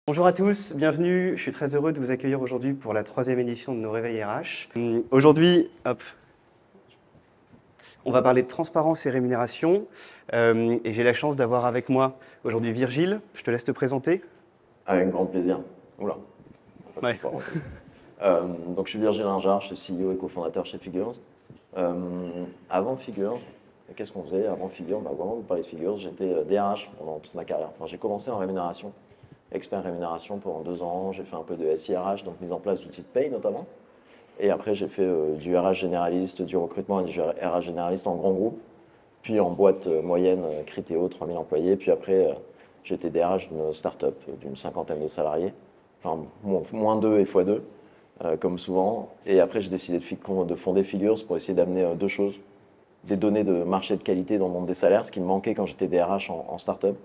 Bonjour à tous, bienvenue. Je suis très heureux de vous accueillir aujourd'hui pour la troisième édition de nos réveils RH. Aujourd'hui, on va parler de transparence et rémunération. Et j'ai la chance d'avoir avec moi aujourd'hui Virgile. Je te laisse te présenter. Avec grand plaisir. Oula. Ouais. Donc je suis Virgile Ingard, je suis CEO et cofondateur chez Figures. Avant Figures, qu'est-ce qu'on faisait avant Figures? Avant de parler de Figures, j'étais DRH pendant toute ma carrière. Enfin, j'ai commencé en rémunération, expert rémunération pendant 2 ans. J'ai fait un peu de SIRH, donc mise en place d'outils de paye notamment. Et après, j'ai fait du RH généraliste, du recrutement et du RH généraliste en grand groupe. Puis en boîte moyenne, Criteo, 3000 employés. Puis après, j'étais DRH d'une start-up d'une 50aine de salariés. Enfin, moins 2 et x2, comme souvent. Et après, j'ai décidé de fonder Figures pour essayer d'amener deux choses. Des données de marché de qualité dans le monde des salaires, ce qui me manquait quand j'étais DRH en start-up.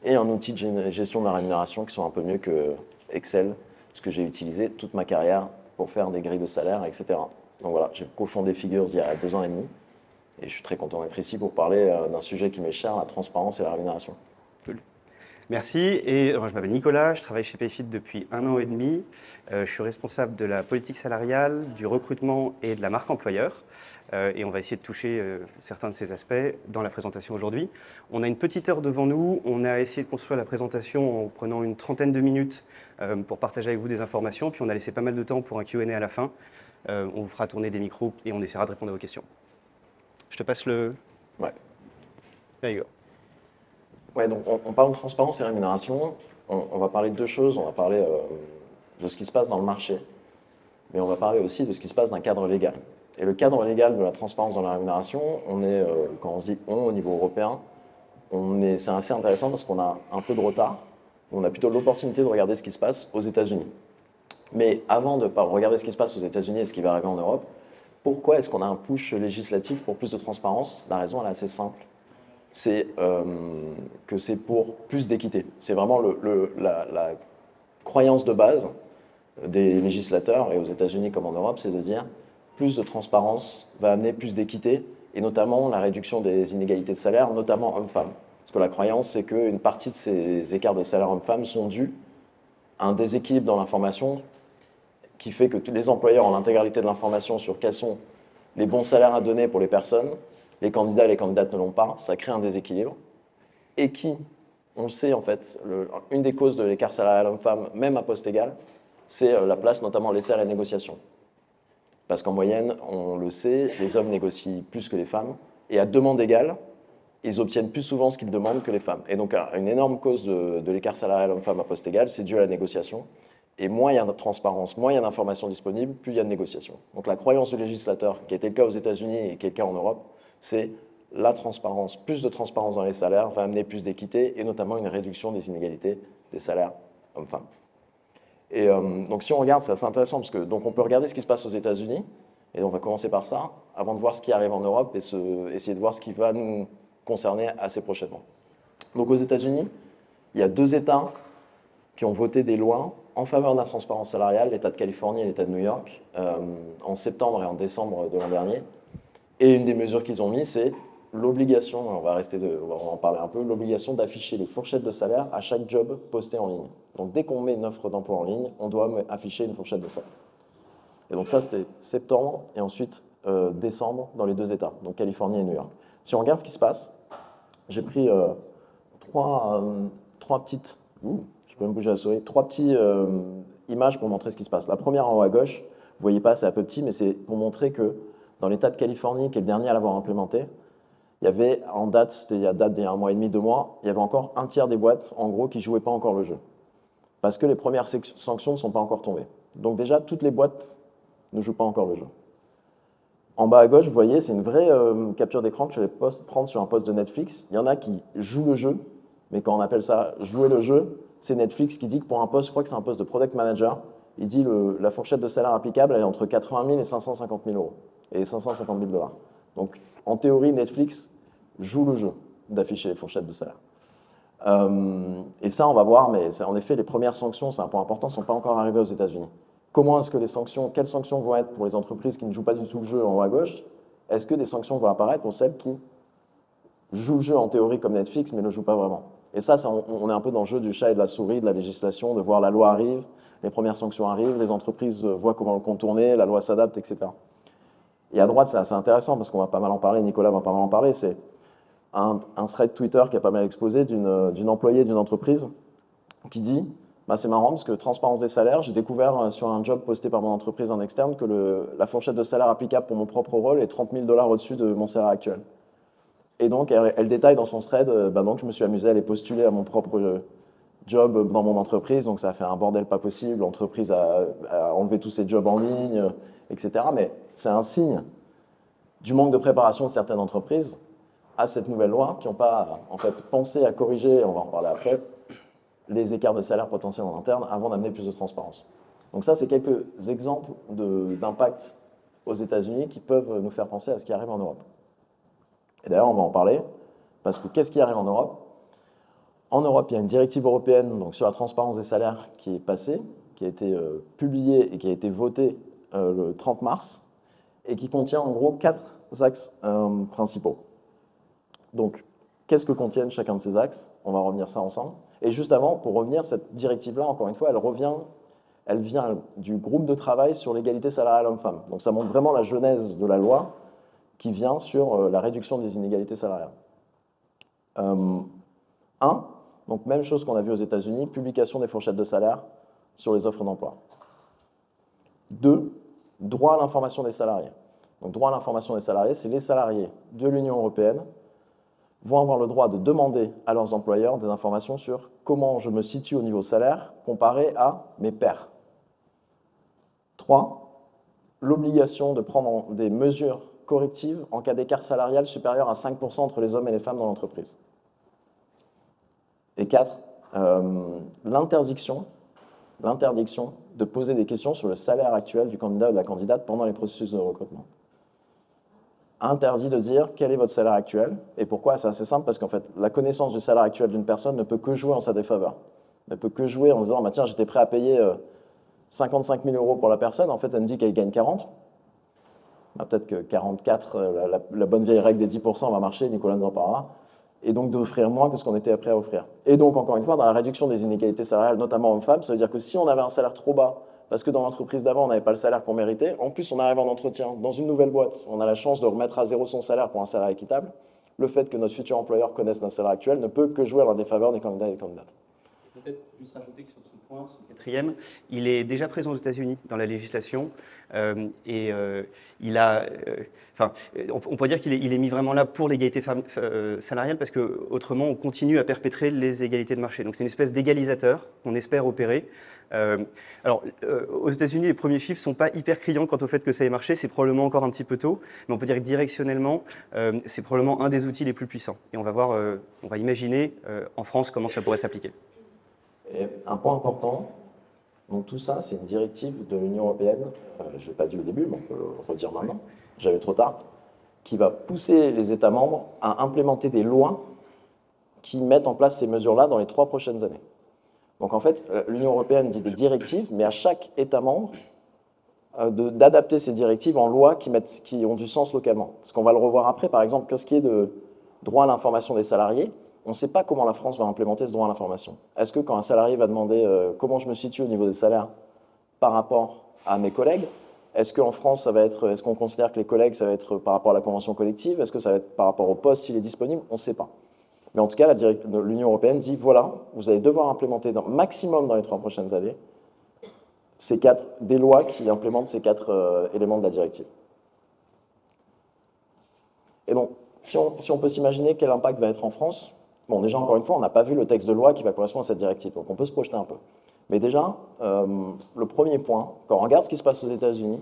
Et un outil de gestion de la rémunération qui soit un peu mieux que Excel, ce que j'ai utilisé toute ma carrière pour faire des grilles de salaire, etc. Donc voilà, j'ai cofondé Figures il y a 2 ans et demi. Et je suis très content d'être ici pour parler d'un sujet qui m'est cher, la transparence et la rémunération. Cool. Merci. Et je m'appelle Nicolas, je travaille chez Payfit depuis 1 an et demi. Je suis responsable de la politique salariale, du recrutement et de la marque employeur. Et on va essayer de toucher certains de ces aspects dans la présentation aujourd'hui. On a une petite heure devant nous. On a essayé de construire la présentation en prenant une trentaine de minutes pour partager avec vous des informations. Puis on a laissé pas mal de temps pour un Q&A à la fin. On vous fera tourner des micros et on essaiera de répondre à vos questions. Je te passe le... Ouais. There you go. Ouais, donc on parle de transparence et rémunération. On va parler de deux choses. On va parler de ce qui se passe dans le marché, mais on va parler aussi de ce qui se passe dans un cadre légal. Et le cadre légal de la transparence dans la rémunération, quand on se dit on au niveau européen, c'est assez intéressant parce qu'on a un peu de retard. On a plutôt l'opportunité de regarder ce qui se passe aux États-Unis. Mais avant de regarder ce qui se passe aux États-Unis et ce qui va arriver en Europe, pourquoi est-ce qu'on a un push législatif pour plus de transparence? La raison elle est assez simple. C'est que c'est pour plus d'équité. C'est vraiment la croyance de base des législateurs, et aux États-Unis comme en Europe, c'est de dire plus de transparence va amener plus d'équité, et notamment la réduction des inégalités de salaire, notamment hommes-femmes. Parce que la croyance, c'est qu'une partie de ces écarts de salaire hommes-femmes sont dus à un déséquilibre dans l'information qui fait que tous les employeurs ont l'intégralité de l'information sur quels sont les bons salaires à donner pour les personnes. Les candidats et les candidates ne l'ont pas, ça crée un déséquilibre. Et on le sait en fait, une des causes de l'écart salarial homme-femme, même à poste égal, c'est la place notamment laissée à la négociation. Parce qu'en moyenne, on le sait, les hommes négocient plus que les femmes, et à demande égale, ils obtiennent plus souvent ce qu'ils demandent que les femmes. Et donc une énorme cause de l'écart salarial homme-femme à poste égal, c'est dû à la négociation. Et moins il y a de transparence, moins il y a d'informations disponibles, plus il y a de négociations. Donc la croyance du législateur, qui était le cas aux États-Unis et qui est le cas en Europe, c'est la transparence. Plus de transparence dans les salaires va amener plus d'équité et notamment une réduction des inégalités des salaires hommes-femmes. Et donc si on regarde, c'est assez intéressant parce que donc on peut regarder ce qui se passe aux États-Unis et on va commencer par ça avant de voir ce qui arrive en Europe et essayer de voir ce qui va nous concerner assez prochainement. Donc aux États-Unis, il y a 2 États qui ont voté des lois en faveur de la transparence salariale, l'État de Californie et l'État de New York, en septembre et en décembre de l'an dernier. Et une des mesures qu'ils ont mis, c'est l'obligation, on va en parler un peu, l'obligation d'afficher les fourchettes de salaire à chaque job posté en ligne. Donc dès qu'on met une offre d'emploi en ligne, on doit afficher une fourchette de salaire. Et donc ça, c'était septembre et ensuite décembre dans les 2 États, donc Californie et New York. Si on regarde ce qui se passe, j'ai pris trois petites... je peux me bouger la souris. 3 petites images pour montrer ce qui se passe. La première en haut à gauche, vous voyez pas, c'est un peu petit, mais c'est pour montrer que dans l'État de Californie, qui est le dernier à l'avoir implémenté, il y avait en date, c'était il y a 1 mois et demi, 2 mois, il y avait encore un tiers des boîtes, en gros, qui ne jouaient pas encore le jeu. Parce que les premières sanctions ne sont pas encore tombées. Donc déjà, toutes les boîtes ne jouent pas encore le jeu. En bas à gauche, vous voyez, c'est une vraie capture d'écran que je vais prendre sur un poste de Netflix. Il y en a qui jouent le jeu, mais quand on appelle ça jouer le jeu, c'est Netflix qui dit que pour un poste, je crois que c'est un poste de product manager, il dit la fourchette de salaire applicable, elle est entre 80 000 et 550 000 euros, et 550 000 $. Donc, en théorie, Netflix joue le jeu d'afficher les fourchettes de salaire. Et ça, on va voir, mais en effet, les premières sanctions, c'est un point important, ne sont pas encore arrivées aux États-Unis. Comment est-ce que quelles sanctions vont être pour les entreprises qui ne jouent pas du tout le jeu en haut à gauche? Est-ce que des sanctions vont apparaître pour celles qui jouent le jeu en théorie comme Netflix, mais ne le jouent pas vraiment? Et ça, on est un peu dans le jeu du chat et de la souris, de la législation, de voir la loi arrive, les premières sanctions arrivent, les entreprises voient comment le contourner, la loi s'adapte, etc. Et à droite, c'est assez intéressant parce qu'on va pas mal en parler, Nicolas va pas mal en parler, c'est un thread Twitter qui a pas mal explosé d'une employée d'une entreprise qui dit bah, c'est marrant parce que transparence des salaires, j'ai découvert sur un job posté par mon entreprise en externe que la fourchette de salaire applicable pour mon propre rôle est 30 000 $ au-dessus de mon salaire actuel. Et donc, elle détaille dans son thread, bah, donc je me suis amusé à aller postuler à mon propre job dans mon entreprise, donc ça a fait un bordel pas possible, l'entreprise a enlevé tous ses jobs en ligne, etc. Mais c'est un signe du manque de préparation de certaines entreprises à cette nouvelle loi qui n'ont pas en fait pensé à corriger, on va en parler après, les écarts de salaire potentiels en interne avant d'amener plus de transparence. Donc ça, c'est quelques exemples d'impact aux États-Unis qui peuvent nous faire penser à ce qui arrive en Europe. Et d'ailleurs, on va en parler, parce que qu'est-ce qui arrive en Europe? En Europe, il y a une directive européenne donc, sur la transparence des salaires qui est passée, qui a été publiée et qui a été votée le 30 mars, et qui contient en gros 4 axes principaux. Donc, qu'est-ce que contiennent chacun de ces axes? On va revenir ça ensemble. Et juste avant, pour revenir, cette directive-là, encore une fois, elle vient du groupe de travail sur l'égalité salariale homme-femme. Donc ça montre vraiment la genèse de la loi qui vient sur la réduction des inégalités salariales. Donc même chose qu'on a vu aux États-Unis, publication des fourchettes de salaire sur les offres d'emploi. 2, droit à l'information des salariés. Donc droit à l'information des salariés, c'est les salariés de l'Union européenne vont avoir le droit de demander à leurs employeurs des informations sur comment je me situe au niveau salaire comparé à mes pairs. 3, l'obligation de prendre des mesures correctives en cas d'écart salarial supérieur à 5% entre les hommes et les femmes dans l'entreprise. Et 4, l'interdiction de poser des questions sur le salaire actuel du candidat ou de la candidate pendant les processus de recrutement. Interdit de dire quel est votre salaire actuel et pourquoi. C'est assez simple parce qu'en fait, la connaissance du salaire actuel d'une personne ne peut que jouer en sa défaveur. Ne peut que jouer en disant bah, tiens, j'étais prêt à payer 55 000 € pour la personne. En fait, elle me dit qu'elle gagne 40. Bah, peut-être que 44, la bonne vieille règle des 10% va marcher, Nicolas nous en parlera. Et donc d'offrir moins que ce qu'on était prêt à offrir. Et donc, encore une fois, dans la réduction des inégalités salariales, notamment hommes-femmes, ça veut dire que si on avait un salaire trop bas, parce que dans l'entreprise d'avant, on n'avait pas le salaire qu'on méritait, en plus, on arrive en entretien dans une nouvelle boîte, on a la chance de remettre à zéro son salaire pour un salaire équitable, le fait que notre futur employeur connaisse notre salaire actuel ne peut que jouer à la défaveur des candidats et des candidates. Peut-être juste rajouter que sur ce point, ce quatrième, il est déjà présent aux États-Unis dans la législation il a, on pourrait dire qu'il est mis vraiment là pour l'égalité salariale parce que autrement on continue à perpétrer les égalités de marché. Donc c'est une espèce d'égalisateur qu'on espère opérer. Aux États-Unis, les premiers chiffres ne sont pas hyper criants quant au fait que ça ait marché. C'est probablement encore un petit peu tôt, mais on peut dire que directionnellement, c'est probablement un des outils les plus puissants. Et on va voir, on va imaginer en France comment ça pourrait s'appliquer. Et un point important, donc tout ça, c'est une directive de l'Union européenne, je ne l'ai pas dit au début, mais on peut le redire maintenant, j'avais trop tard, qui va pousser les États membres à implémenter des lois qui mettent en place ces mesures-là dans les 3 prochaines années. Donc en fait, l'Union européenne dit des directives, mais à chaque État membre d'adapter ces directives en lois qui ont du sens localement. Parce qu'on va le revoir après, par exemple, qu'est-ce qui est de droit à l'information des salariés, on ne sait pas comment la France va implémenter ce droit à l'information. Est-ce que quand un salarié va demander comment je me situe au niveau des salaires par rapport à mes collègues, est-ce qu'en France, est-ce qu'on considère que les collègues, ça va être par rapport à la convention collective? Est-ce que ça va être par rapport au poste s'il est disponible? On ne sait pas. Mais en tout cas, l'Union européenne dit, voilà, vous allez devoir implémenter maximum dans les 3 prochaines années des lois qui implémentent ces 4 éléments de la directive. Et donc, si on peut s'imaginer quel impact va être en France, bon, déjà, encore une fois, on n'a pas vu le texte de loi qui va correspondre à cette directive, donc on peut se projeter un peu. Mais déjà, le premier point, quand on regarde ce qui se passe aux États-Unis,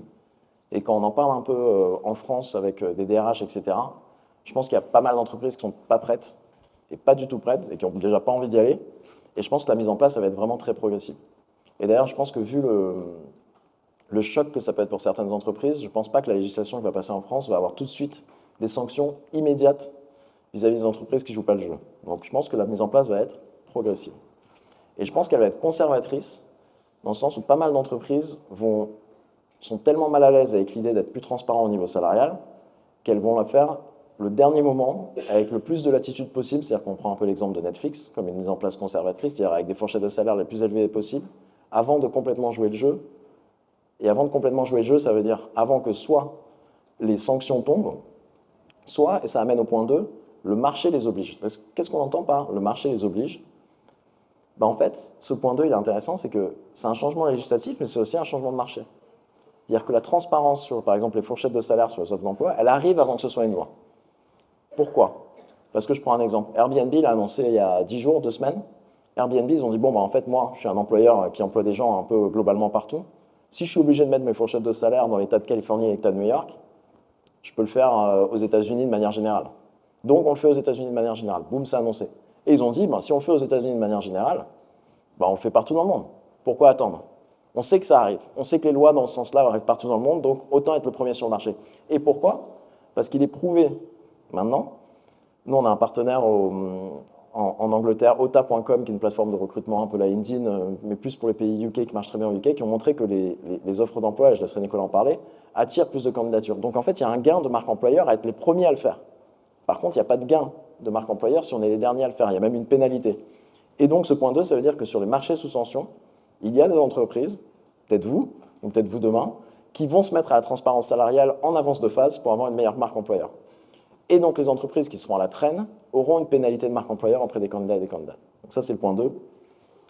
et quand on en parle un peu en France avec des DRH, etc., je pense qu'il y a pas mal d'entreprises qui ne sont pas prêtes, et pas du tout prêtes, et qui n'ont déjà pas envie d'y aller, et je pense que la mise en place, ça va être vraiment très progressive. Et d'ailleurs, je pense que vu le choc que ça peut être pour certaines entreprises, je ne pense pas que la législation qui va passer en France va avoir tout de suite des sanctions immédiates vis-à-vis des entreprises qui ne jouent pas le jeu. Donc je pense que la mise en place va être progressive. Et je pense qu'elle va être conservatrice, dans le sens où pas mal d'entreprises sont tellement mal à l'aise avec l'idée d'être plus transparent au niveau salarial, qu'elles vont la faire le dernier moment, avec le plus de latitude possible, c'est-à-dire qu'on prend un peu l'exemple de Netflix, comme une mise en place conservatrice, c'est-à-dire avec des fourchettes de salaire les plus élevées possibles, avant de complètement jouer le jeu. Et avant de complètement jouer le jeu, ça veut dire avant que soit les sanctions tombent, soit, et ça amène au point 2, le marché les oblige. Qu'est-ce qu'on entend par le marché les oblige? Ben en fait, ce point 2, il est intéressant, c'est que c'est un changement législatif, mais c'est aussi un changement de marché. C'est-à-dire que la transparence sur, par exemple, les fourchettes de salaire sur les offres d'emploi, elle arrive avant que ce soit une loi. Pourquoi? Parce que je prends un exemple. Airbnb l'a annoncé il y a 10 jours, 2 semaines. Airbnb, ils ont dit, bon, ben en fait, moi, je suis un employeur qui emploie des gens un peu globalement partout. Si je suis obligé de mettre mes fourchettes de salaire dans l'État de Californie et l'État de New York, je peux le faire aux États-Unis de manière générale. Donc, on le fait aux États-Unis de manière générale. Boum, c'est annoncé. Et ils ont dit, ben, si on le fait aux États-Unis de manière générale, ben, on le fait partout dans le monde. Pourquoi attendre? On sait que ça arrive. On sait que les lois dans ce sens-là arrivent partout dans le monde, donc autant être le premier sur le marché. Et pourquoi? Parce qu'il est prouvé maintenant. Nous, on a un partenaire en Angleterre, ota.com, qui est une plateforme de recrutement un peu la LinkedIn, mais plus pour les pays UK qui marchent très bien au UK, qui ont montré que les offres d'emploi, et je laisserai Nicolas en parler, attirent plus de candidatures. Donc en fait, il y a un gain de marque employeur à être les premiers à le faire. Par contre, il n'y a pas de gain de marque employeur si on est les derniers à le faire. Il y a même une pénalité. Et donc ce point 2, ça veut dire que sur les marchés sous sanction, il y a des entreprises, peut-être vous, ou peut-être vous demain, qui vont se mettre à la transparence salariale en avance de phase pour avoir une meilleure marque employeur. Et donc les entreprises qui seront à la traîne auront une pénalité de marque employeur auprès des candidats et des candidates. Donc ça, c'est le point 2.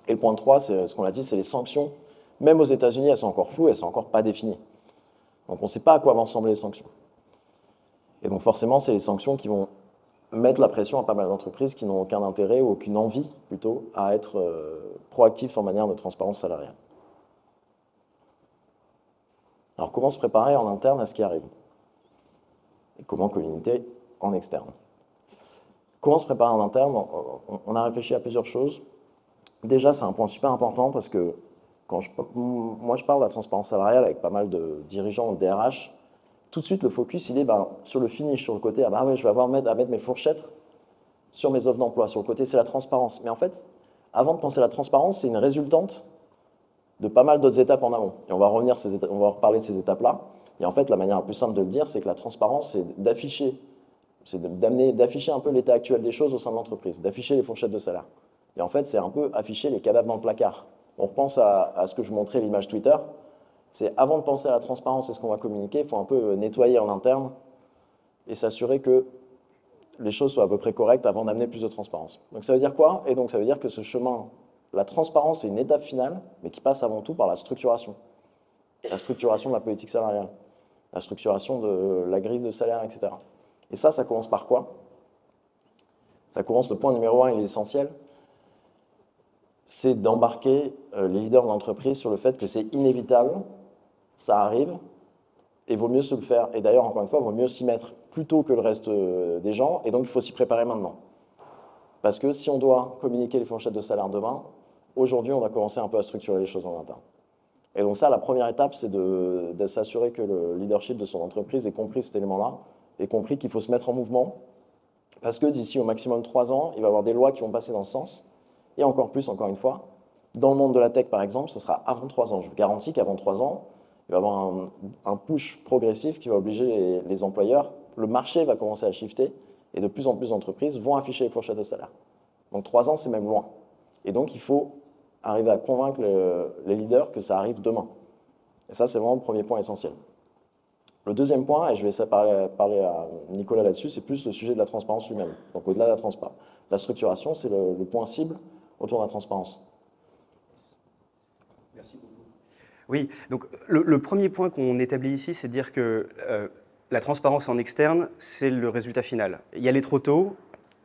Et le point 3, c'est ce qu'on a dit, c'est les sanctions. Même aux États-Unis, elles sont encore floues, elles ne sont encore pas définies. Donc on ne sait pas à quoi vont ressembler les sanctions. Et donc forcément, c'est les sanctions qui vont mettre la pression à pas mal d'entreprises qui n'ont aucun intérêt ou aucune envie, plutôt, à être proactifs en matière de transparence salariale. Alors comment se préparer en interne à ce qui arrive? Et comment communiquer en externe? Comment se préparer en interne? On a réfléchi à plusieurs choses. Déjà, c'est un point super important parce que quand moi je parle de la transparence salariale avec pas mal de dirigeants de DRH, tout de suite le focus il est sur le finish, sur le côté, ah bah ouais, je vais avoir à mettre mes fourchettes sur mes offres d'emploi. Sur le côté, c'est la transparence. Mais en fait, avant de penser à la transparence, c'est une résultante de pas mal d'autres étapes en amont. Et on va reparler de ces étapes-là. Et en fait, la manière la plus simple de le dire, c'est que la transparence, c'est d'afficher un peu l'état actuel des choses au sein de l'entreprise, d'afficher les fourchettes de salaire. Et en fait, c'est un peu afficher les cadavres dans le placard. On repense à ce que je montrais, l'image Twitter. C'est avant de penser à la transparence et ce qu'on va communiquer, il faut un peu nettoyer en interne et s'assurer que les choses soient à peu près correctes avant d'amener plus de transparence. Donc ça veut dire quoi? Et donc ça veut dire que ce chemin, la transparence, c'est une étape finale, mais qui passe avant tout par la structuration. La structuration de la politique salariale, la structuration de la grille de salaire, etc. Et ça commence par quoi? Ça commence, le point numéro 1, il est essentiel, c'est d'embarquer les leaders de l'entreprise sur le fait que c'est inévitable, ça arrive, et vaut mieux se le faire. Et d'ailleurs, encore une fois, il vaut mieux s'y mettre plus tôt que le reste des gens, et donc il faut s'y préparer maintenant. Parce que si on doit communiquer les fourchettes de salaire demain, aujourd'hui, on va commencer un peu à structurer les choses en interne. Et donc ça, la première étape, c'est de s'assurer que le leadership de son entreprise ait compris cet élément-là, ait compris qu'il faut se mettre en mouvement, parce que d'ici au maximum 3 ans, il va y avoir des lois qui vont passer dans ce sens, et encore plus, encore une fois, dans le monde de la tech, par exemple, ce sera avant 3 ans. Je vous garantis qu'avant 3 ans, il va y avoir un push progressif qui va obliger les employeurs, le marché va commencer à shifter, et de plus en plus d'entreprises vont afficher les fourchettes de salaire. Donc 3 ans, c'est même loin. Et donc, il faut arriver à convaincre les leaders que ça arrive demain. Et ça, c'est vraiment le premier point essentiel. Le deuxième point, et je vais essayer de parler à Nicolas là-dessus, c'est plus le sujet de la transparence lui-même. Donc au-delà de la structuration, c'est le point cible autour de la transparence. Merci beaucoup. Oui, donc le premier point qu'on établit ici, c'est de dire que la transparence en externe, c'est le résultat final. Y aller trop tôt,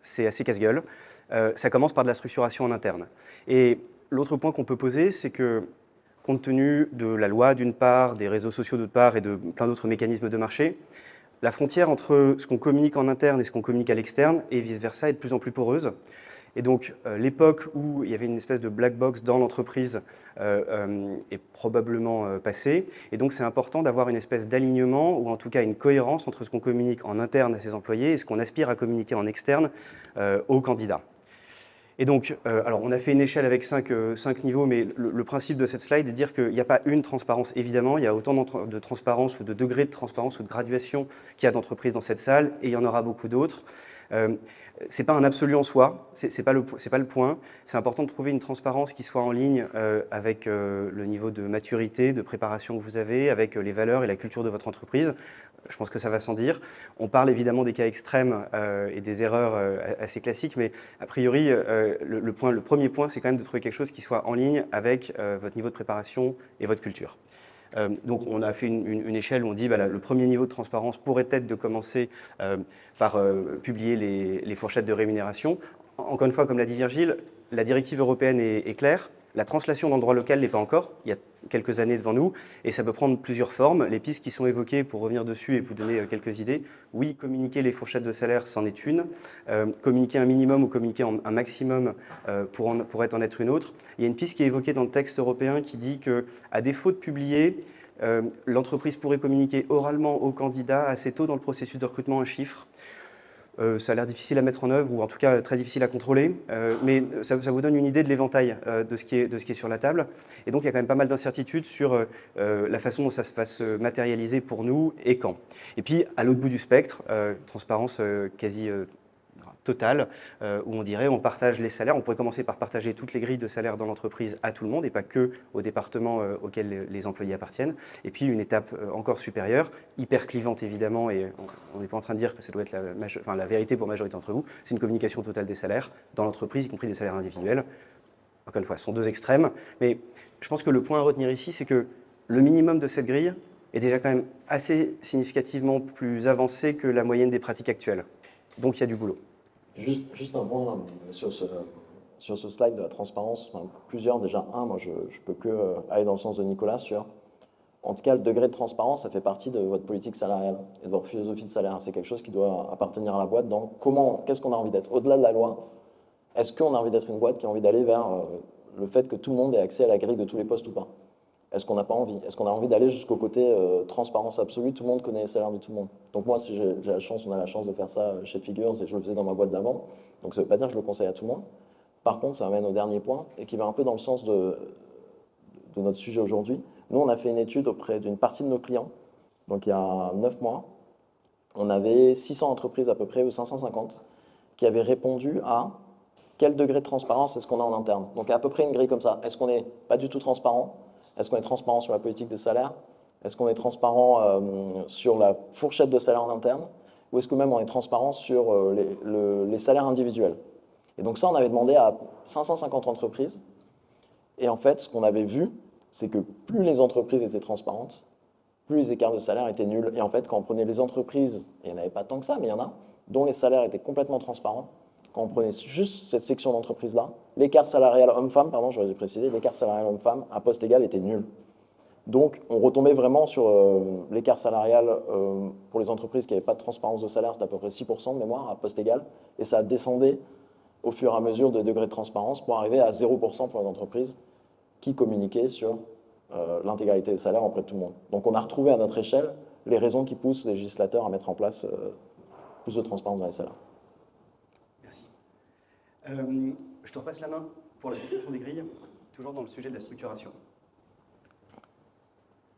c'est assez casse-gueule. Ça commence par de la structuration en interne. Et l'autre point qu'on peut poser, c'est que compte tenu de la loi d'une part, des réseaux sociaux d'autre part et de plein d'autres mécanismes de marché, la frontière entre ce qu'on communique en interne et ce qu'on communique à l'externe et vice-versa est de plus en plus poreuse. Et donc l'époque où il y avait une espèce de black box dans l'entreprise est probablement passée. Et donc c'est important d'avoir une espèce d'alignement ou en tout cas une cohérence entre ce qu'on communique en interne à ses employés et ce qu'on aspire à communiquer en externe aux candidats. Et donc, alors on a fait une échelle avec 5 niveaux, mais le principe de cette slide est de dire qu'il n'y a pas une transparence, évidemment, il y a autant de transparence ou de degrés de transparence ou de graduation qu'il y a d'entreprises dans cette salle, et il y en aura beaucoup d'autres. Ce n'est pas un absolu en soi, ce n'est pas le point. C'est important de trouver une transparence qui soit en ligne avec le niveau de maturité, de préparation que vous avez, avec les valeurs et la culture de votre entreprise. Je pense que ça va sans dire. On parle évidemment des cas extrêmes et des erreurs assez classiques, mais a priori, le premier point, c'est quand même de trouver quelque chose qui soit en ligne avec votre niveau de préparation et votre culture. Donc on a fait une échelle où on dit le premier niveau de transparence pourrait être de commencer par publier les fourchettes de rémunération. Encore une fois, comme l'a dit Virgile, la directive européenne est claire. La translation dans le droit local n'est pas encore. Il y a quelques années devant nous et ça peut prendre plusieurs formes. Les pistes qui sont évoquées, pour revenir dessus et vous donner quelques idées, oui, communiquer les fourchettes de salaire, c'en est une. Communiquer un minimum ou communiquer un maximum pourrait en être une autre. Il y a une piste qui est évoquée dans le texte européen qui dit qu'à défaut de publier, l'entreprise pourrait communiquer oralement au candidat assez tôt dans le processus de recrutement un chiffre. Ça a l'air difficile à mettre en œuvre, ou en tout cas très difficile à contrôler, mais ça vous donne une idée de l'éventail de ce qui est sur la table. Et donc il y a quand même pas mal d'incertitudes sur la façon dont ça va se matérialiser pour nous et quand. Et puis à l'autre bout du spectre, transparence quasi totale, où on dirait on partage les salaires. On pourrait commencer par partager toutes les grilles de salaire dans l'entreprise à tout le monde et pas que au département auquel les employés appartiennent. Et puis une étape encore supérieure, hyper clivante évidemment, et on n'est pas en train de dire que ça doit être la vérité pour la majorité d'entre vous, c'est une communication totale des salaires dans l'entreprise, y compris des salaires individuels. Encore une fois, ce sont deux extrêmes, mais je pense que le point à retenir ici, c'est que le minimum de cette grille est déjà quand même assez significativement plus avancé que la moyenne des pratiques actuelles. Donc il y a du boulot. Juste un point sur ce slide de la transparence, enfin, plusieurs déjà. Moi je peux que aller dans le sens de Nicolas sur, en tout cas le degré de transparence, ça fait partie de votre politique salariale et de votre philosophie de salaire. C'est quelque chose qui doit appartenir à la boîte. Donc qu'est-ce qu'on a envie d'être au-delà de la loi? Est-ce qu'on a envie d'être une boîte qui a envie d'aller vers le fait que tout le monde ait accès à la grille de tous les postes ou pas? Est-ce qu'on n'a pas envie? Est-ce qu'on a envie d'aller jusqu'au côté transparence absolue? Tout le monde connaît les salaires de tout le monde. Donc moi, si on a la chance de faire ça chez Figures et je le faisais dans ma boîte d'avant. Donc ça ne veut pas dire que je le conseille à tout le monde. Par contre, ça m'amène au dernier point et qui va un peu dans le sens de notre sujet aujourd'hui. Nous, on a fait une étude auprès d'une partie de nos clients. Donc il y a 9 mois, on avait 600 entreprises à peu près, ou 550, qui avaient répondu à quel degré de transparence est-ce qu'on a en interne. Donc à peu près une grille comme ça. Est-ce qu'on n'est pas du tout transparent? Est-ce qu'on est transparent sur la politique des salaires? Est-ce qu'on est transparent sur la fourchette de salaire en interne? Ou est-ce que même on est transparent sur les salaires individuels? Et donc ça, on avait demandé à 550 entreprises. Et en fait, ce qu'on avait vu, c'est que plus les entreprises étaient transparentes, plus les écarts de salaire étaient nuls. Et en fait, quand on prenait les entreprises, et il n'y en avait pas tant que ça, mais il y en a, dont les salaires étaient complètement transparents, quand on prenait juste cette section d'entreprise-là, l'écart salarial homme-femme, pardon, j'aurais dû préciser, l'écart salarial homme-femme à poste égal était nul. Donc, on retombait vraiment sur l'écart salarial pour les entreprises qui n'avaient pas de transparence de salaire, c'était à peu près 6% de mémoire à poste égal, et ça descendait au fur et à mesure de degrés de transparence pour arriver à 0% pour les entreprises qui communiquaient sur l'intégralité des salaires auprès de tout le monde. Donc, on a retrouvé à notre échelle les raisons qui poussent les législateurs à mettre en place plus de transparence dans les salaires. Je te repasse la main pour la description des grilles, toujours dans le sujet de la structuration.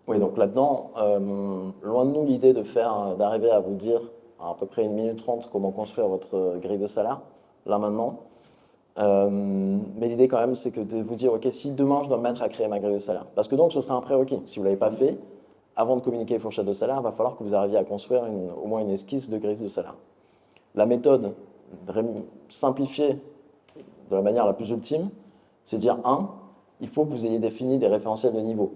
Oui, donc là-dedans, loin de nous l'idée d'arriver à vous dire à peu près 1 minute 30 comment construire votre grille de salaire, là maintenant. Mais l'idée quand même, c'est que de vous dire, ok, si demain je dois me mettre à créer ma grille de salaire, parce que donc ce sera un prérequis. Si vous ne l'avez pas fait, avant de communiquer les fourchettes de salaire, il va falloir que vous arriviez à construire au moins une esquisse de grille de salaire. La méthode simplifiée de la manière la plus ultime, c'est dire, il faut que vous ayez défini des référentiels de niveau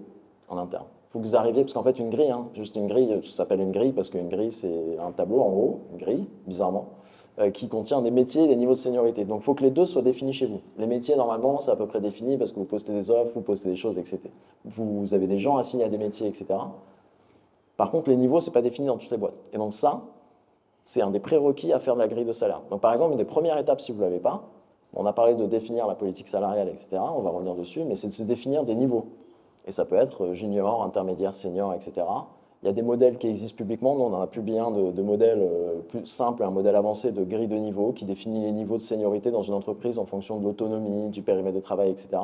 en interne. Il faut que vous arriviez, parce qu'en fait, une grille, juste une grille, ça s'appelle une grille parce qu'une grille, c'est un tableau, en gros, une grille, bizarrement, qui contient des métiers et des niveaux de seniorité. Donc, il faut que les deux soient définis chez vous. Les métiers, normalement, c'est à peu près défini parce que vous postez des offres, vous postez des choses, etc. Vous avez des gens assignés à des métiers, etc. Par contre, les niveaux, ce n'est pas défini dans toutes les boîtes. Et donc ça, c'est un des prérequis à faire de la grille de salaire. Donc, par exemple, une des premières étapes, si vous ne l'avez pas, on a parlé de définir la politique salariale, etc. On va revenir dessus, mais c'est de se définir des niveaux. Et ça peut être junior, intermédiaire, senior, etc. Il y a des modèles qui existent publiquement. Nous, on en a publié un de modèle plus simple, un modèle avancé de grille de niveau qui définit les niveaux de seniorité dans une entreprise en fonction de l'autonomie, du périmètre de travail, etc.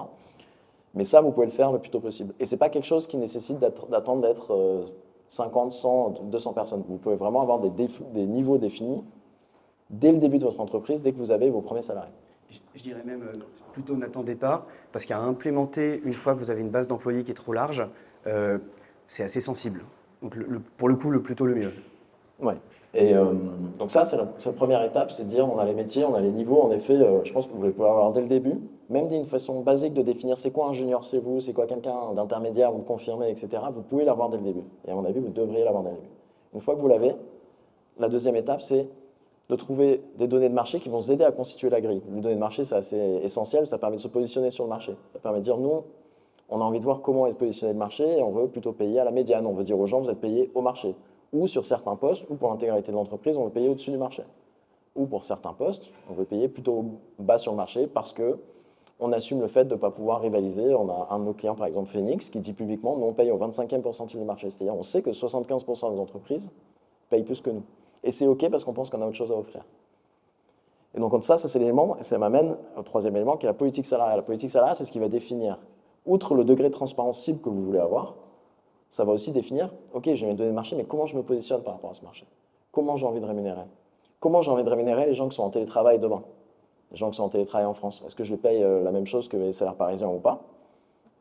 Mais ça, vous pouvez le faire le plus tôt possible. Et ce n'est pas quelque chose qui nécessite d'attendre d'être 50, 100, 200 personnes. Vous pouvez vraiment avoir des niveaux définis dès le début de votre entreprise, dès que vous avez vos premiers salariés. Je dirais même plutôt n'attendez pas, parce qu'à implémenter, une fois que vous avez une base d'employés qui est trop large, c'est assez sensible. Donc pour le coup, le plus tôt le mieux. Ouais. Et donc ça, c'est la première étape, c'est de dire on a les métiers, on a les niveaux. En effet, je pense que vous pouvez avoir dès le début, même d'une façon basique de définir c'est quoi un junior, c'est vous, c'est quoi quelqu'un d'intermédiaire, vous le confirmez, etc. Vous pouvez l'avoir dès le début. Et à mon avis, vous devriez l'avoir dès le début. Une fois que vous l'avez, la deuxième étape, c'est de trouver des données de marché qui vont vous aider à constituer la grille. Les données de marché, c'est assez essentiel, ça permet de se positionner sur le marché. Ça permet de dire, nous, on a envie de voir comment est positionné le marché et on veut plutôt payer à la médiane. On veut dire aux gens, vous êtes payés au marché. Ou sur certains postes, ou pour l'intégralité de l'entreprise, on veut payer au-dessus du marché. Ou pour certains postes, on veut payer plutôt bas sur le marché parce que on assume le fait de ne pas pouvoir rivaliser. On a un de nos clients, par exemple Phoenix, qui dit publiquement, nous on paye au 25e pourcentile du marché. C'est-à-dire on sait que 75% des entreprises payent plus que nous. Et c'est OK parce qu'on pense qu'on a autre chose à offrir. Et donc ça c'est l'élément, et ça m'amène au troisième élément qui est la politique salariale. La politique salariale, c'est ce qui va définir, outre le degré de transparence cible que vous voulez avoir, ça va aussi définir, OK, j'ai mes données de marché, mais comment je me positionne par rapport à ce marché? Comment j'ai envie de rémunérer? Comment j'ai envie de rémunérer les gens qui sont en télétravail demain? Les gens qui sont en télétravail en France? Est-ce que je les paye la même chose que mes salaires parisiens ou pas?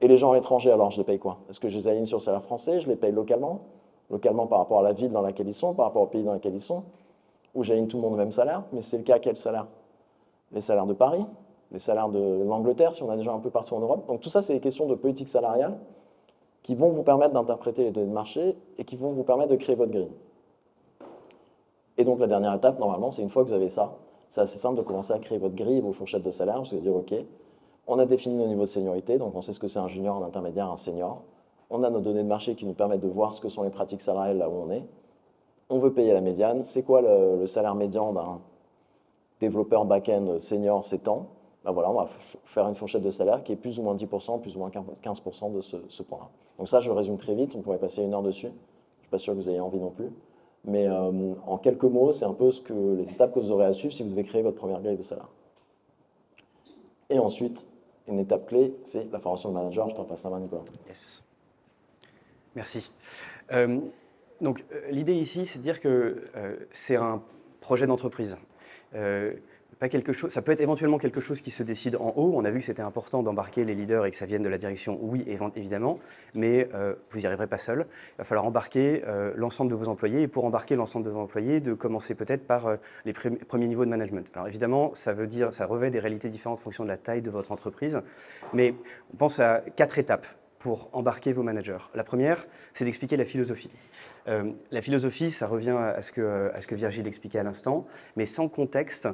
Et les gens à l'étranger, alors je les paye quoi? Est-ce que je les aligne sur le salaire français? Je les paye localement? Localement par rapport à la ville dans laquelle ils sont, par rapport au pays dans lequel ils sont? Ou j'aligne tout le monde au même salaire? Mais c'est le cas à quel salaire? Les salaires de Paris? Les salaires de l'Angleterre, si on a des gens un peu partout en Europe? Donc tout ça, c'est des questions de politique salariale qui vont vous permettre d'interpréter les données de marché et qui vont vous permettre de créer votre grille. Et donc la dernière étape, normalement, c'est une fois que vous avez ça, c'est assez simple de commencer à créer votre grille et vos fourchettes de salaire, parce que vous dire, OK, on a défini nos niveaux de seniorité, donc on sait ce que c'est un junior, un intermédiaire, un senior. On a nos données de marché qui nous permettent de voir ce que sont les pratiques salariales là où on est. On veut payer la médiane. C'est quoi le salaire médian d'un développeur back-end senior, c'est tant. Ben voilà, on va faire une fourchette de salaire qui est plus ou moins 10%, plus ou moins 15% de ce point-là. Donc ça, je le résume très vite, on pourrait passer une heure dessus. Je ne suis pas sûr que vous ayez envie non plus. Mais en quelques mots, c'est un peu les étapes que vous aurez à suivre si vous devez créer votre première grille de salaire. Et ensuite, une étape clé, c'est la formation de manager. Je t'en passe la main, Nicolas. Yes. Merci. Donc, l'idée ici, c'est de dire que c'est un projet d'entreprise. Pas quelque chose, ça peut être éventuellement quelque chose qui se décide en haut. On a vu que c'était important d'embarquer les leaders et que ça vienne de la direction, oui, évidemment, mais vous n'y arriverez pas seul. Il va falloir embarquer l'ensemble de vos employés, et pour embarquer l'ensemble de vos employés, de commencer peut-être par les premiers niveaux de management. Alors évidemment, ça revêt des réalités différentes en fonction de la taille de votre entreprise, mais on pense à 4 étapes pour embarquer vos managers. La première, c'est d'expliquer la philosophie. La philosophie, ça revient à ce que Virgile expliquait à l'instant, mais sans contexte,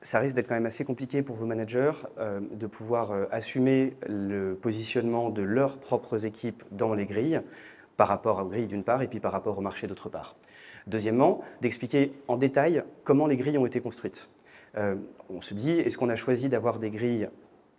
ça risque d'être quand même assez compliqué pour vos managers de pouvoir assumer le positionnement de leurs propres équipes dans les grilles, par rapport aux grilles d'une part, et puis par rapport au marché d'autre part. Deuxièmement, d'expliquer en détail comment les grilles ont été construites. On se dit, est-ce qu'on a choisi d'avoir des grilles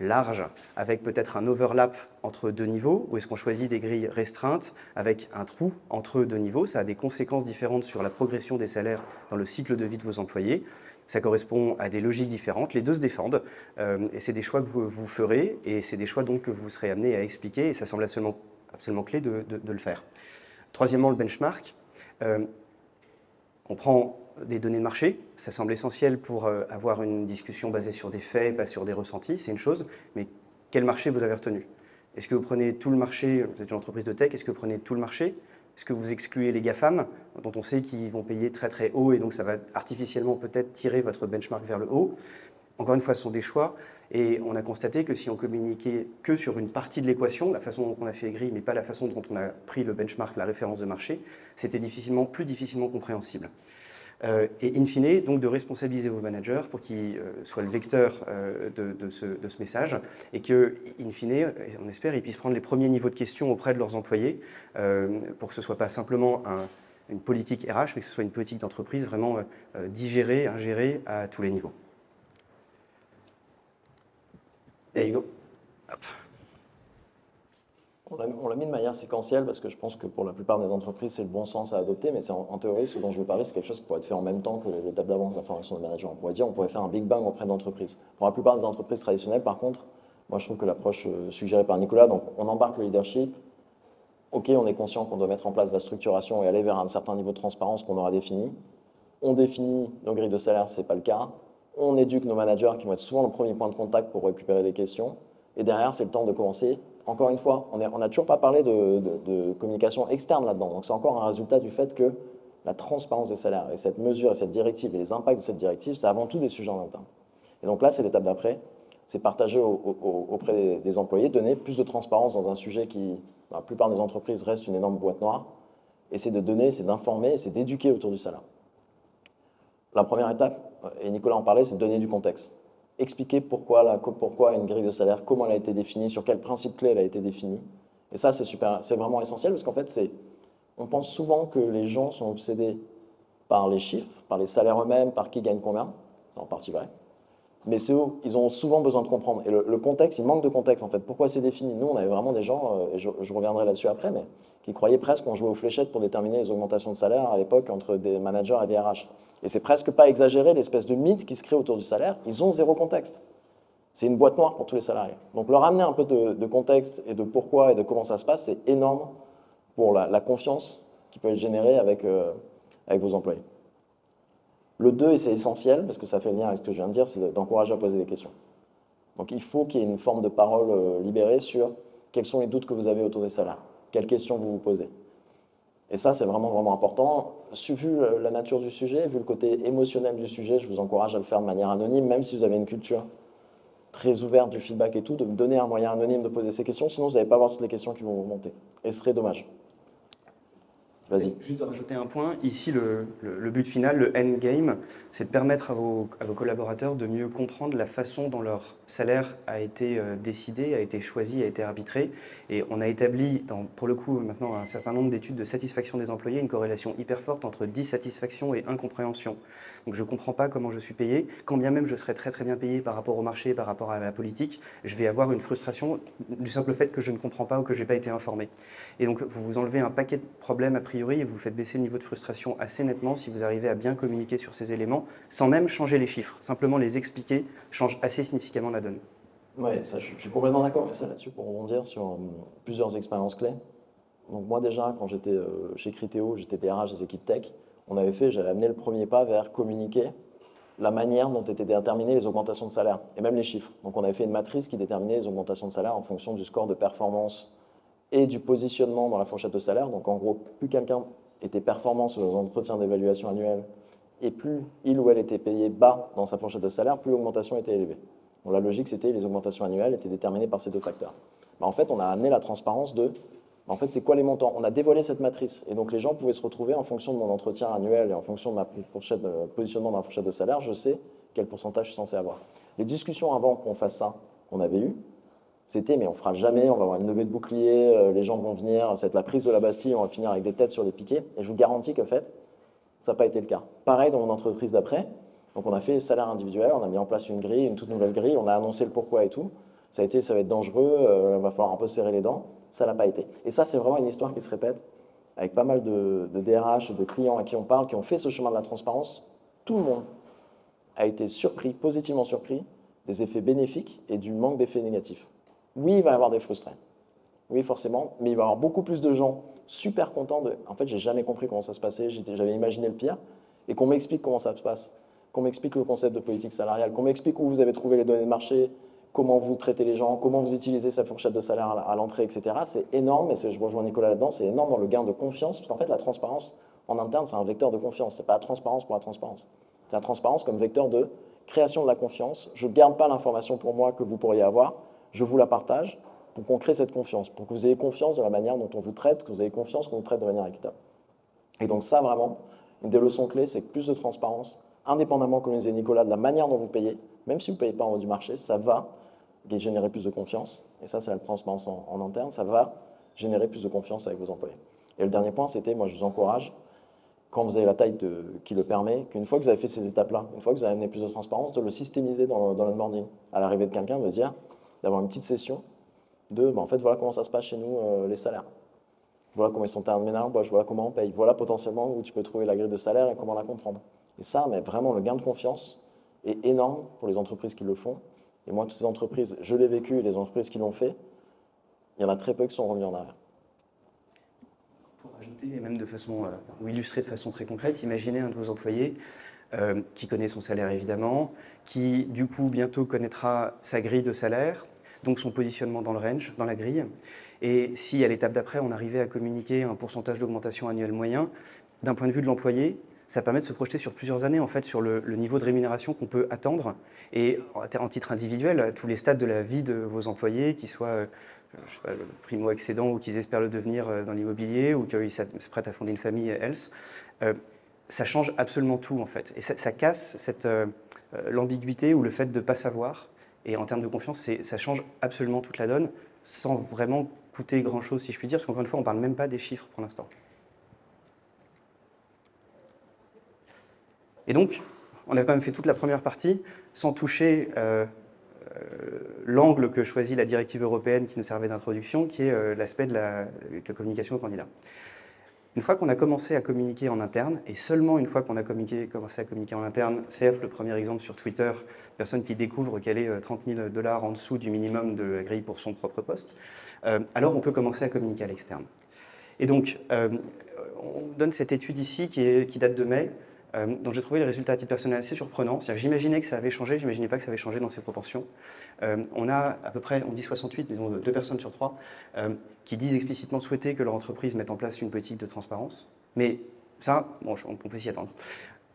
larges, avec peut-être un overlap entre deux niveaux, ou est-ce qu'on choisit des grilles restreintes avec un trou entre deux niveaux? Ça a des conséquences différentes sur la progression des salaires dans le cycle de vie de vos employés. Ça correspond à des logiques différentes, les deux se défendent, et c'est des choix que vous ferez, et c'est des choix donc que vous serez amené à expliquer, et ça semble absolument clé de le faire. Troisièmement, le benchmark. On prend des données de marché, ça semble essentiel pour avoir une discussion basée sur des faits, pas sur des ressentis, c'est une chose, mais quel marché vous avez retenu? Est-ce que vous prenez tout le marché, vous êtes une entreprise de tech, est-ce que vous prenez tout le marché? Est-ce que vous excluez les GAFAM, dont on sait qu'ils vont payer très très haut, et donc ça va artificiellement peut-être tirer votre benchmark vers le haut? Encore une fois, ce sont des choix, et on a constaté que si on communiquait que sur une partie de l'équation, la façon dont on a fait les grilles, mais pas la façon dont on a pris le benchmark, la référence de marché, c'était plus difficilement compréhensible. Et in fine, donc de responsabiliser vos managers pour qu'ils soient le vecteur de ce message, et que, in fine, on espère, ils puissent prendre les premiers niveaux de questions auprès de leurs employés pour que ce ne soit pas simplement une politique RH, mais que ce soit une politique d'entreprise vraiment digérée, ingérée à tous les niveaux. There you go. Hop. On l'a mis de manière séquentielle parce que je pense que pour la plupart des entreprises, c'est le bon sens à adopter, mais en théorie, ce dont je veux parler, c'est quelque chose qui pourrait être fait en même temps que l'étape d'avant de la formation de manager. On pourrait faire un Big Bang auprès d'entreprises. Pour la plupart des entreprises traditionnelles, par contre, moi je trouve que l'approche suggérée par Nicolas, donc on embarque le leadership, ok, on est conscient qu'on doit mettre en place de la structuration et aller vers un certain niveau de transparence qu'on aura défini. On définit nos grilles de salaire si ce n'est pas le cas. On éduque nos managers qui vont être souvent le premier point de contact pour récupérer des questions. Et derrière, c'est le temps de commencer. Encore une fois, on n'a toujours pas parlé de communication externe là-dedans. Donc c'est encore un résultat du fait que la transparence des salaires et cette mesure et cette directive et les impacts de cette directive, c'est avant tout des sujets en interne. Et donc là, c'est l'étape d'après. C'est partager auprès des employés, donner plus de transparence dans un sujet qui, dans la plupart des entreprises, reste une énorme boîte noire. Et c'est de donner, c'est d'informer, c'est d'éduquer autour du salaire. La première étape, et Nicolas en parlait, c'est de donner du contexte. Expliquer pourquoi une grille de salaire, comment elle a été définie, sur quel principe clé elle a été définie. Et ça, c'est vraiment essentiel parce qu'en fait, on pense souvent que les gens sont obsédés par les chiffres, par les salaires eux-mêmes, par qui gagne combien. C'est en partie vrai. Mais ils ont souvent besoin de comprendre. Et le contexte, il manque de contexte en fait. Pourquoi c'est défini? Nous, on avait vraiment des gens, et je reviendrai là-dessus après, mais qui croyaient presque qu'on jouait aux fléchettes pour déterminer les augmentations de salaire à l'époque entre des managers et des RH. Et c'est presque pas exagéré l'espèce de mythe qui se crée autour du salaire. Ils ont zéro contexte. C'est une boîte noire pour tous les salariés. Donc leur amener un peu de contexte et de pourquoi et de comment ça se passe, c'est énorme pour la confiance qui peut être générée avec vos employés. Le 2, et c'est essentiel, parce que ça fait lien avec ce que je viens de dire, c'est d'encourager à poser des questions. Donc il faut qu'il y ait une forme de parole libérée sur quels sont les doutes que vous avez autour des salaires, quelles questions vous vous posez. Et ça, c'est vraiment, vraiment important. Vu la nature du sujet, vu le côté émotionnel du sujet, je vous encourage à le faire de manière anonyme, même si vous avez une culture très ouverte du feedback et tout, de me donner un moyen anonyme de poser ces questions, sinon vous n'allez pas avoir toutes les questions qui vont vous remonter. Et ce serait dommage. Vas-y. Juste de rajouter un point, ici le but final, le endgame, c'est de permettre à vos collaborateurs de mieux comprendre la façon dont leur salaire a été décidé, a été choisi, a été arbitré. Et on a établi, pour le coup, maintenant un certain nombre d'études de satisfaction des employés, une corrélation hyper forte entre dissatisfaction et incompréhension. Donc je ne comprends pas comment je suis payé, quand bien même je serais très très bien payé par rapport au marché, par rapport à la politique, je vais avoir une frustration du simple fait que je ne comprends pas ou que je n'ai pas été informé. Et donc vous vous enlevez un paquet de problèmes a priori et vous faites baisser le niveau de frustration assez nettement si vous arrivez à bien communiquer sur ces éléments, sans même changer les chiffres. Simplement les expliquer change assez significativement la donne. Oui, je suis complètement d'accord avec ça là-dessus pour rebondir sur plusieurs expériences clés. Donc moi déjà, quand j'étais chez Criteo, j'étais DRH des équipes tech, j'avais amené le premier pas vers communiquer la manière dont étaient déterminées les augmentations de salaire, et même les chiffres. Donc on avait fait une matrice qui déterminait les augmentations de salaire en fonction du score de performance et du positionnement dans la fourchette de salaire. Donc en gros, plus quelqu'un était performant sur les entretiens d'évaluation annuelle, et plus il ou elle était payé bas dans sa fourchette de salaire, plus l'augmentation était élevée. Donc la logique, c'était les augmentations annuelles étaient déterminées par ces deux facteurs. En fait, on a amené la transparence en fait, c'est quoi les montants? On a dévoilé cette matrice. Et donc, les gens pouvaient se retrouver en fonction de mon entretien annuel et en fonction de ma positionnement dans la fourchette de salaire, je sais quel pourcentage je suis censé avoir. Les discussions avant qu'on fasse ça, qu'on avait eues, c'était mais on fera jamais, on va avoir une levée de bouclier, les gens vont venir, c'est la prise de la Bastille, on va finir avec des têtes sur les piquets. Et je vous garantis qu'en fait, ça n'a pas été le cas. Pareil dans mon entreprise d'après. Donc, on a fait salaire individuel, on a mis en place une grille, une toute nouvelle grille, on a annoncé le pourquoi et tout. Ça va être dangereux, il va falloir un peu serrer les dents. Ça n'a pas été. Et ça, c'est vraiment une histoire qui se répète avec pas mal de DRH, de clients à qui on parle, qui ont fait ce chemin de la transparence. Tout le monde a été surpris, positivement surpris, des effets bénéfiques et du manque d'effets négatifs. Oui, il va y avoir des frustrés. Oui, forcément, mais il va y avoir beaucoup plus de gens super contents de. En fait, j'ai jamais compris comment ça se passait, j'avais imaginé le pire, et qu'on m'explique comment ça se passe, qu'on m'explique le concept de politique salariale, qu'on m'explique où vous avez trouvé les données de marché, comment vous traitez les gens, comment vous utilisez sa fourchette de salaire à l'entrée, etc. C'est énorme, et je rejoins Nicolas là-dedans, c'est énorme dans le gain de confiance, parce qu'en fait, la transparence, en interne, c'est un vecteur de confiance. C'est pas la transparence pour la transparence. C'est la transparence comme vecteur de création de la confiance. Je ne garde pas l'information pour moi que vous pourriez avoir, je vous la partage pour qu'on crée cette confiance, pour que vous ayez confiance de la manière dont on vous traite, que vous ayez confiance qu'on vous traite de manière équitable. Et donc ça, vraiment, une des leçons clés, c'est que plus de transparence, indépendamment, comme disait Nicolas, de la manière dont vous payez, même si vous ne payez pas en haut du marché, ça va générer plus de confiance. Et ça, c'est la transparence en interne. Ça va générer plus de confiance avec vos employés. Et le dernier point, c'était, moi, je vous encourage, quand vous avez la taille qui le permet, qu'une fois que vous avez fait ces étapes-là, une fois que vous avez amené plus de transparence, de le systémiser dans l'onboarding. À l'arrivée de quelqu'un, de dire, d'avoir une petite session de, en fait, voilà comment ça se passe chez nous, les salaires. Voilà comment ils sont terminés, voilà comment on paye. Voilà potentiellement où tu peux trouver la grille de salaire et comment la comprendre. Et ça, mais vraiment, le gain de confiance est énorme pour les entreprises qui le font. Et moi, toutes ces entreprises, je l'ai vécu, et les entreprises qui l'ont fait, il y en a très peu qui sont revenus en arrière. Pour ajouter, et même de façon, ou illustrer de façon très concrète, imaginez un de vos employés qui connaît son salaire évidemment, qui du coup bientôt connaîtra sa grille de salaire, donc son positionnement dans le range, dans la grille. Et si à l'étape d'après, on arrivait à communiquer un pourcentage d'augmentation annuelle moyen, d'un point de vue de l'employé, ça permet de se projeter sur plusieurs années en fait sur le niveau de rémunération qu'on peut attendre. Et en titre individuel, à tous les stades de la vie de vos employés, qu'ils soient je sais pas, primo-accédants ou qu'ils espèrent le devenir dans l'immobilier ou qu'ils s'apprêtent à fonder une famille else, ça change absolument tout en fait. Et ça casse l'ambiguïté ou le fait de ne pas savoir. Et en termes de confiance, ça change absolument toute la donne sans vraiment coûter grand-chose, si je puis dire, parce qu'encore une fois, on ne parle même pas des chiffres pour l'instant. Et donc, on a quand même fait toute la première partie sans toucher l'angle que choisit la directive européenne qui nous servait d'introduction, qui est l'aspect de la communication au candidat. Une fois qu'on a commencé à communiquer en interne, et seulement une fois qu'on a commencé à communiquer en interne, CF, le premier exemple sur Twitter, personne qui découvre qu'elle est 30 000 $ en dessous du minimum de la grille pour son propre poste, alors on peut commencer à communiquer à l'externe. Et donc, on donne cette étude ici qui date de mai, dont j'ai trouvé les résultats à titre personnel assez surprenants. J'imaginais que ça avait changé, j'imaginais pas que ça avait changé dans ces proportions. On a à peu près, on dit 68, disons 2 personnes sur 3, qui disent explicitement souhaiter que leur entreprise mette en place une politique de transparence. Mais ça, bon, on peut s'y attendre.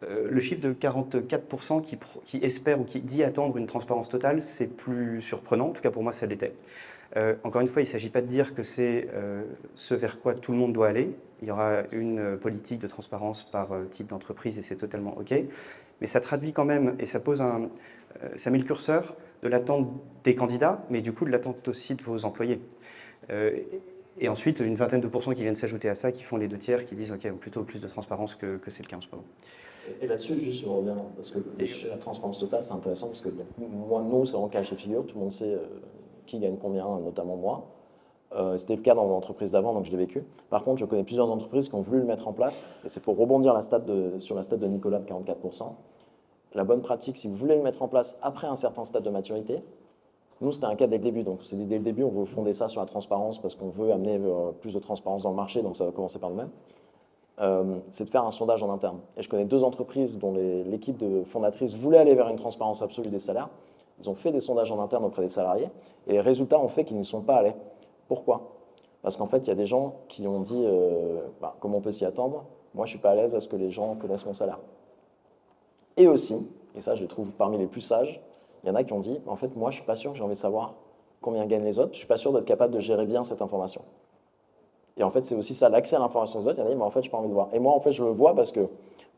Le chiffre de 44% qui espère ou qui dit attendre une transparence totale, c'est plus surprenant, en tout cas pour moi ça l'était. Encore une fois, il ne s'agit pas de dire que c'est ce vers quoi tout le monde doit aller. Il y aura une politique de transparence par type d'entreprise et c'est totalement OK. Mais ça traduit quand même, et ça met le curseur de l'attente des candidats, mais du coup de l'attente aussi de vos employés. Et ensuite, une vingtaine de pourcents qui viennent s'ajouter à ça, qui font les 2 tiers, qui disent OK, plutôt plus de transparence que c'est le cas en ce moment. Et là-dessus, juste je reviens, parce que chez la transparence totale, c'est intéressant, parce que moi, nous, c'est en cas chez figure, tout le monde sait qui gagne combien, notamment moi. C'était le cas dans l'entreprise d'avant, donc je l'ai vécu. Par contre, je connais plusieurs entreprises qui ont voulu le mettre en place, et c'est pour rebondir sur la stat de Nicolas de 44%. La bonne pratique, si vous voulez le mettre en place après un certain stade de maturité, nous, c'était un cas dès le début. Donc, c'est dès le début, on veut fonder ça sur la transparence parce qu'on veut amener plus de transparence dans le marché, donc ça va commencer par nous-mêmes. C'est de faire un sondage en interne. Et je connais 2 entreprises dont l'équipe de fondatrices voulait aller vers une transparence absolue des salaires. Ils ont fait des sondages en interne auprès des salariés et les résultats ont fait qu'ils n'y sont pas allés. Pourquoi? Parce qu'en fait, il y a des gens qui ont dit comment on peut s'y attendre? Moi, je ne suis pas à l'aise à ce que les gens connaissent mon salaire. Et aussi, et ça je le trouve parmi les plus sages, il y en a qui ont dit en fait, moi, je ne suis pas sûr que j'ai envie de savoir combien gagnent les autres, je ne suis pas sûr d'être capable de gérer bien cette information. Et en fait, c'est aussi ça, l'accès à l'information des autres. Il y en a qui disent, mais en fait, je n'ai pas envie de voir. Et moi, en fait, je le vois parce que,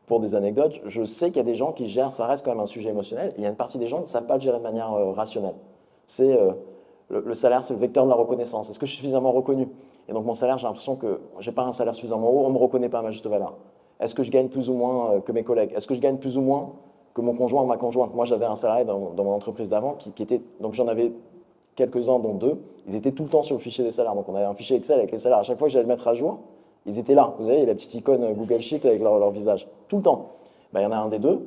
pour des anecdotes, je sais qu'il y a des gens qui gèrent, ça reste quand même un sujet émotionnel, et il y a une partie des gens qui ne savent pas le gérer de manière rationnelle. C'est le salaire, c'est le vecteur de la reconnaissance. Est-ce que je suis suffisamment reconnu? Et donc, mon salaire, j'ai l'impression que je n'ai pas un salaire suffisamment haut, on ne me reconnaît pas à ma juste valeur. Est-ce que je gagne plus ou moins que mes collègues? Est-ce que je gagne plus ou moins que mon conjoint ou ma conjointe? Moi, j'avais un salarié dans mon entreprise d'avant qui était, donc j'en avais quelques-uns, dont 2, ils étaient tout le temps sur le fichier des salaires. Donc on avait un fichier Excel avec les salaires. À chaque fois que j'allais le mettre à jour, ils étaient là. Vous avez la petite icône Google Sheet avec leur visage. Tout le temps. Il y en a un des 2,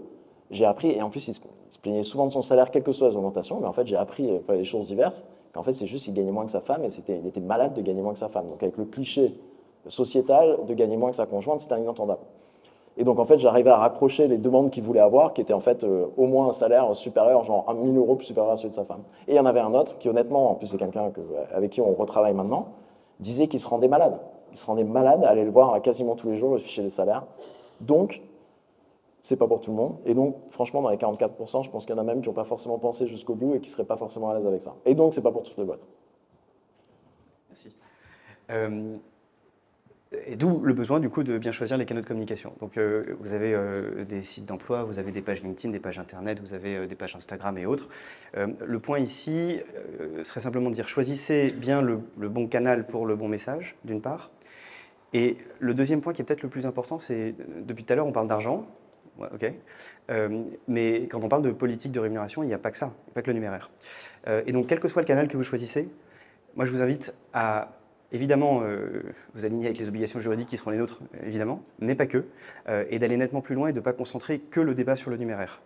j'ai appris, et en plus il se plaignait souvent de son salaire, quelles que soient les augmentations, mais en fait j'ai appris les choses diverses, qu'en fait c'est juste qu'il gagnait moins que sa femme, et il était malade de gagner moins que sa femme. Donc avec le cliché sociétal de gagner moins que sa conjointe, c'était inentendable. Et donc, en fait, j'arrivais à raccrocher les demandes qu'il voulait avoir, qui étaient en fait au moins un salaire supérieur, genre 1 000 € plus supérieur à celui de sa femme. Et il y en avait un autre qui, honnêtement, en plus c'est quelqu'un avec qui on retravaille maintenant, disait qu'il se rendait malade. Il se rendait malade à aller le voir quasiment tous les jours, le fichier des salaires. Donc, c'est pas pour tout le monde. Et donc, franchement, dans les 44%, je pense qu'il y en a même qui n'ont pas forcément pensé jusqu'au bout et qui ne seraient pas forcément à l'aise avec ça. Et donc, c'est pas pour toutes les boîtes. Merci. Et d'où le besoin du coup de bien choisir les canaux de communication. Donc vous avez des sites d'emploi, vous avez des pages LinkedIn, des pages internet, vous avez des pages Instagram et autres. Le point ici serait simplement de dire choisissez bien le bon canal pour le bon message, d'une part. Et le deuxième point qui est peut-être le plus important, c'est depuis tout à l'heure on parle d'argent, ouais, ok. Mais quand on parle de politique de rémunération, il n'y a pas que ça, il n'y a pas que le numéraire. Et donc quel que soit le canal que vous choisissez, Moi, je vous invite à, évidemment, vous aligner avec les obligations juridiques qui seront les nôtres, évidemment, mais pas que, et d'aller nettement plus loin et de ne pas concentrer que le débat sur le numéraire.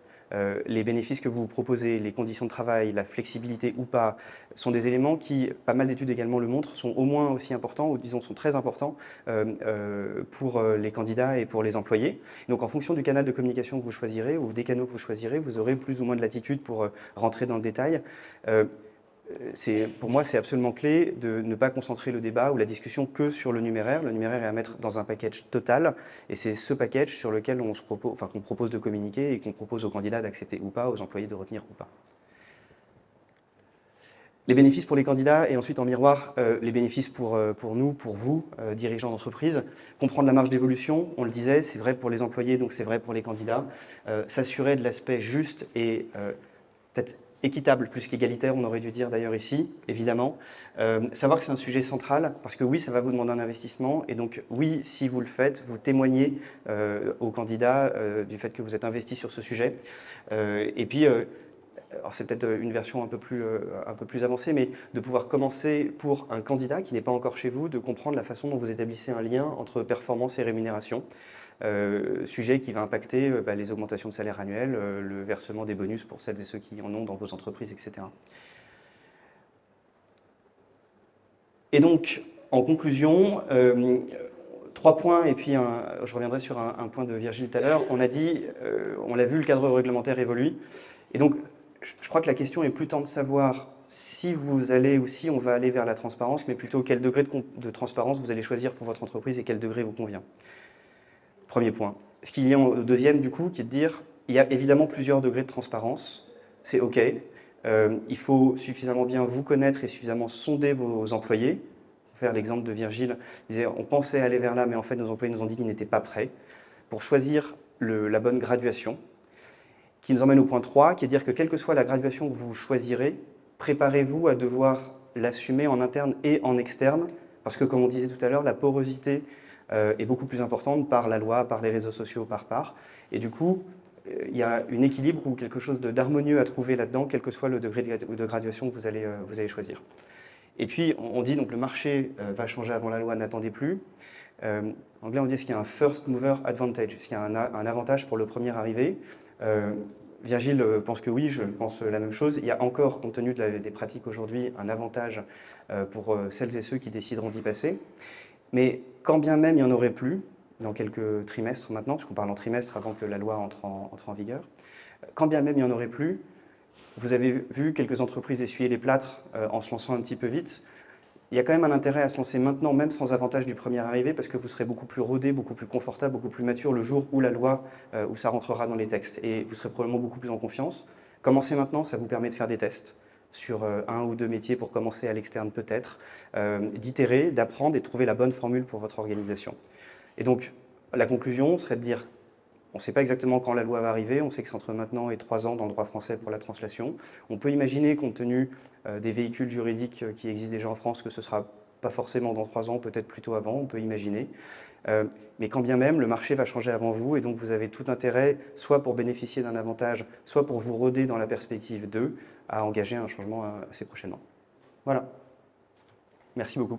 Les bénéfices que vous proposez, les conditions de travail, la flexibilité ou pas, sont des éléments qui, pas mal d'études également le montrent, sont au moins aussi importants, ou disons sont très importants pour les candidats et pour les employés. Donc en fonction du canal de communication que vous choisirez, ou des canaux que vous choisirez, vous aurez plus ou moins de latitude pour rentrer dans le détail. Pour moi, c'est absolument clé de ne pas concentrer le débat ou la discussion que sur le numéraire. Le numéraire est à mettre dans un package total, et c'est ce package sur lequel qu'on propose de communiquer et qu'on propose aux candidats d'accepter ou pas, aux employés de retenir ou pas. Les bénéfices pour les candidats et ensuite en miroir, les bénéfices pour nous, pour vous, dirigeants d'entreprise. Comprendre la marge d'évolution, on le disait, c'est vrai pour les employés, donc c'est vrai pour les candidats. S'assurer de l'aspect juste et peut-être équitable plus qu'égalitaire, on aurait dû dire d'ailleurs ici, évidemment. Savoir que c'est un sujet central, parce que oui, ça va vous demander un investissement, et donc oui, si vous le faites, vous témoignez aux candidats du fait que vous êtes investi sur ce sujet. Et puis, alors c'est peut-être une version un peu plus avancée, mais de pouvoir commencer pour un candidat qui n'est pas encore chez vous, de comprendre la façon dont vous établissez un lien entre performance et rémunération. Sujet qui va impacter les augmentations de salaire annuelles, le versement des bonus pour celles et ceux qui en ont dans vos entreprises, etc. Et donc, en conclusion, 3 points, et puis je reviendrai sur un point de Virgile tout à l'heure. On a dit, on l'a vu, le cadre réglementaire évolue. Et donc, je crois que la question est plus tant de savoir si vous allez ou si on va aller vers la transparence, mais plutôt quel degré de transparence vous allez choisir pour votre entreprise et quel degré vous convient. Premier point. Ce qu'il y a au deuxième, du coup, qui est de dire, il y a évidemment plusieurs degrés de transparence, c'est OK. Il faut suffisamment bien vous connaître et suffisamment sonder vos employés. Pour faire l'exemple de Virgile, il disait, on pensait aller vers là, mais en fait, nos employés nous ont dit qu'ils n'étaient pas prêts. Pour choisir la bonne graduation, qui nous emmène au point 3, qui est de dire que quelle que soit la graduation que vous choisirez, préparez-vous à devoir l'assumer en interne et en externe, parce que comme on disait tout à l'heure, la porosité est beaucoup plus importante par la loi, par les réseaux sociaux, par part. Et du coup, il y a un équilibre ou quelque chose d'harmonieux à trouver là-dedans, quel que soit le degré de graduation que vous allez choisir. Et puis, on dit donc le marché va changer avant la loi, n'attendez plus. En anglais, on dit est-ce qu'il y a un first mover advantage, est-ce qu'il y a un avantage pour le premier arrivé. Virgile pense que oui, je pense la même chose. Il y a encore, compte tenu des pratiques aujourd'hui, un avantage pour celles et ceux qui décideront d'y passer. Mais quand bien même il n'y en aurait plus, dans quelques trimestres maintenant, parce qu'on parle en trimestre avant que la loi entre en vigueur, quand bien même il n'y en aurait plus, vous avez vu quelques entreprises essuyer les plâtres en se lançant un petit peu vite. Il y a quand même un intérêt à se lancer maintenant, même sans avantage du premier arrivé, parce que vous serez beaucoup plus rodé, beaucoup plus confortable, beaucoup plus mature le jour où la loi, où ça rentrera dans les textes. Et vous serez probablement beaucoup plus en confiance. Commencez maintenant, ça vous permet de faire des tests sur 1 ou 2 métiers pour commencer à l'externe peut-être, d'itérer, d'apprendre et de trouver la bonne formule pour votre organisation. Et donc, la conclusion serait de dire, on ne sait pas exactement quand la loi va arriver, on sait que c'est entre maintenant et 3 ans dans le droit français pour la translation. On peut imaginer, compte tenu des véhicules juridiques qui existent déjà en France, que ce ne sera pas forcément dans 3 ans, peut-être plutôt avant, on peut imaginer. Mais quand bien même, le marché va changer avant vous, et donc vous avez tout intérêt, soit pour bénéficier d'un avantage, soit pour vous roder dans la perspective 2, à engager un changement assez prochainement. Voilà. Merci beaucoup.